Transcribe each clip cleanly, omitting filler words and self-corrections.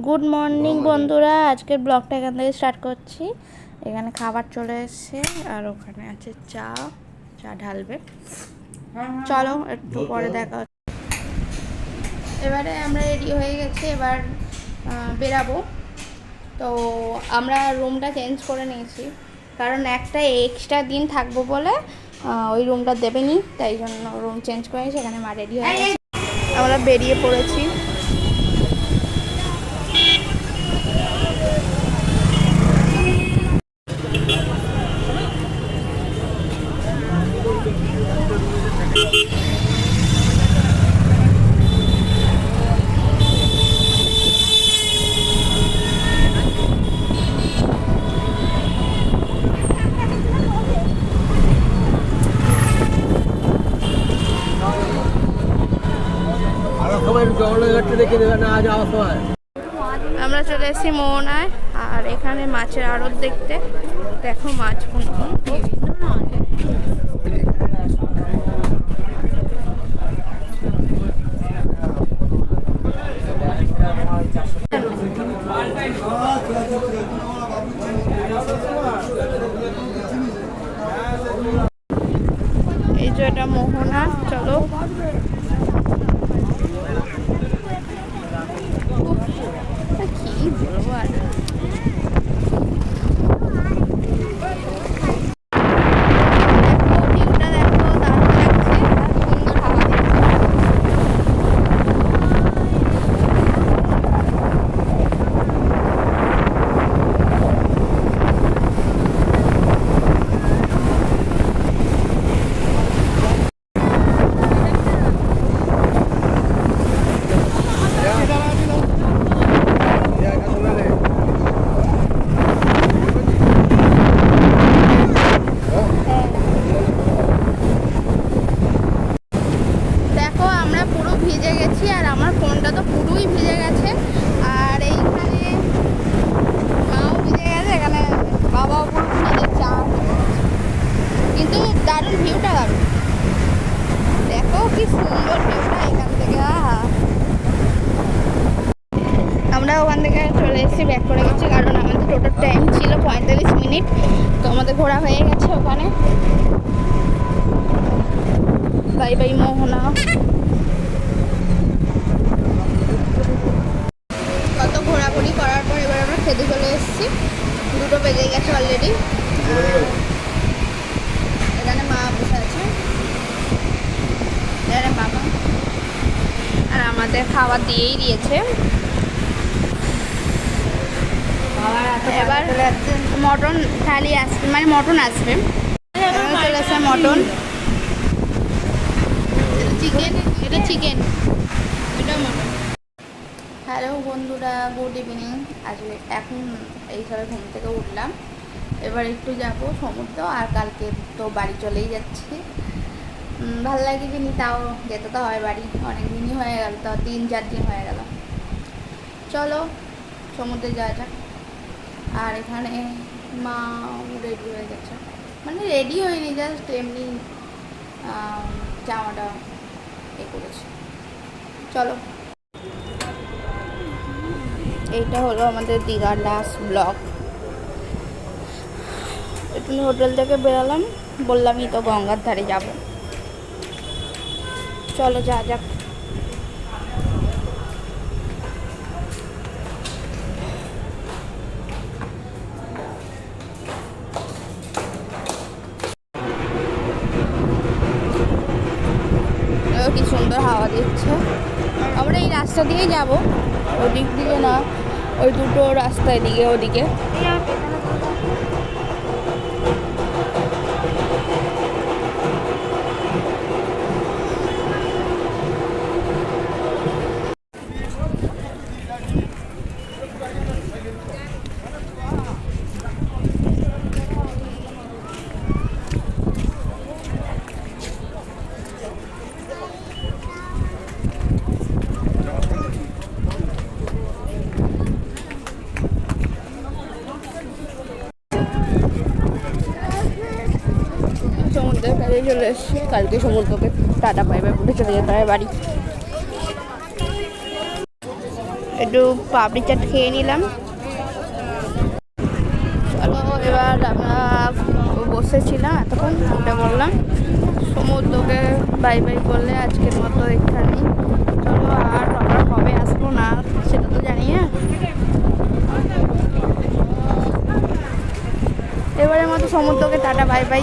Good morning বন্ধুরা, আজকের ব্লগটা এখান থেকে স্টার্ট করছি। এখানে খাবার চলে এসেছে আর ওখানে আছে চা ঢালবে। চলো একটু পরে দেখা হচ্ছে। এবারে আমরা রেডি হয়ে গেছি, এবার বেরাবো। তো আমরা রুমটা চেঞ্জ করে নিয়েছি, কারণ একটা এক্সট্রা দিন থাকবো বলে ওই রুমটা দেবেনি, তাই জন্য রুম চেঞ্জ করে নিয়েছি। এখানে মা রেডি হয়ে গেছে, আমরা বেরিয়ে পড়েছি। আমরা চলে এসেছি মোহনায়, আর এখানে মাছের আড়ত দেখতে। দেখো মাছ এই যে এটা মোহনা। চলো কি বলবো আর, ভিজে গেছি আর আমার ফোনটা তো পুরোই ভিজে গেছে। আর এইখানে মাও ভিজে গেছে, এখানে বাবাও পুরো ভিজে চা। কিন্তু দারুণ ভিউটা, দারুণ। দেখো কি সুন্দর ভিউটা এখান থেকে। আমরা ওখান থেকে চলে এসেছি, ব্যাক করে গেছি, কারণ আমাদের টোটাল টাইম ছিল 45 মিনিট। তো আমাদের ঘোরা হয়ে গেছে ওখানে। বাই বাই মোহনা। কত ঘোরাঘুরি করার পর এবার আমরা খেতে চলে এসেছি। 2টো বেজে গেছে অলরেডি। এখানে মা বসে আছে, এখানে বাবা, আর আমাদের খাবার দিয়েই দিয়েছে। এবার মটন থালি আসবে, মানে মটন আসবে। চলে আসছে মটন, চিকেন, এটা চিকেন, এটা মটন। হ্যালো বন্ধুরা, গুড ইভিনিং। আজকে এখন এই সবে ঘুম থেকে উঠলাম। এবার একটু যাব সমুদ্র, আর কালকে তো বাড়ি চলেই যাচ্ছি। ভালো লাগে যে তাও যেতে তো হয় বাড়ি, অনেক দিনই হয়ে গেল, তাও 3-4 দিন হয়ে গেল। চলো সমুদ্রে যাওয়া যাক। আর এখানে মা রেডি হয়ে গেছে, মানে রেডি হয়নি, জাস্ট এমনি জামাটা করেছে। চলো, এইটা হলো আমাদের দীঘার লাস্ট ব্লগ। একটু হোটেল থেকে বেরালাম, বললামই তো গঙ্গার ধারে যাব। চলো যা যাক। কি সুন্দর হাওয়া দিচ্ছে। আমরা এই রাস্তা দিয়েই যাব, ওদিক দিকে না, ওই দুটো রাস্তা এদিকে ওদিকে। সমুদ্রের কাছে চলে এসেছি। কালকে সমুদ্রকে টাটা বাই বাই বলে চলে যেতে হয় বাড়ি। একটু পাপড়ি চাট খেয়ে নিলাম। চলো এবার আমরা বসেছিলাম এতক্ষণ, উঠে বললাম সমুদ্রকে বাই বাই করলে আজকের মতো এখানেই। চলো আর আমরা কবে আসবো না সেটা তো জানি না। এবারের মতো সমুদ্রকে টাটা বাই বাই।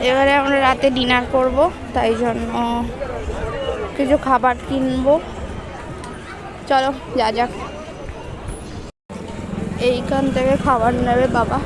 এবারে আমরা রাতে ডিনার করব, তাই জন্য কিছু খাবার কিনবো। চলো যা যাক। এইখান থেকে খাবার নেবে বাবা।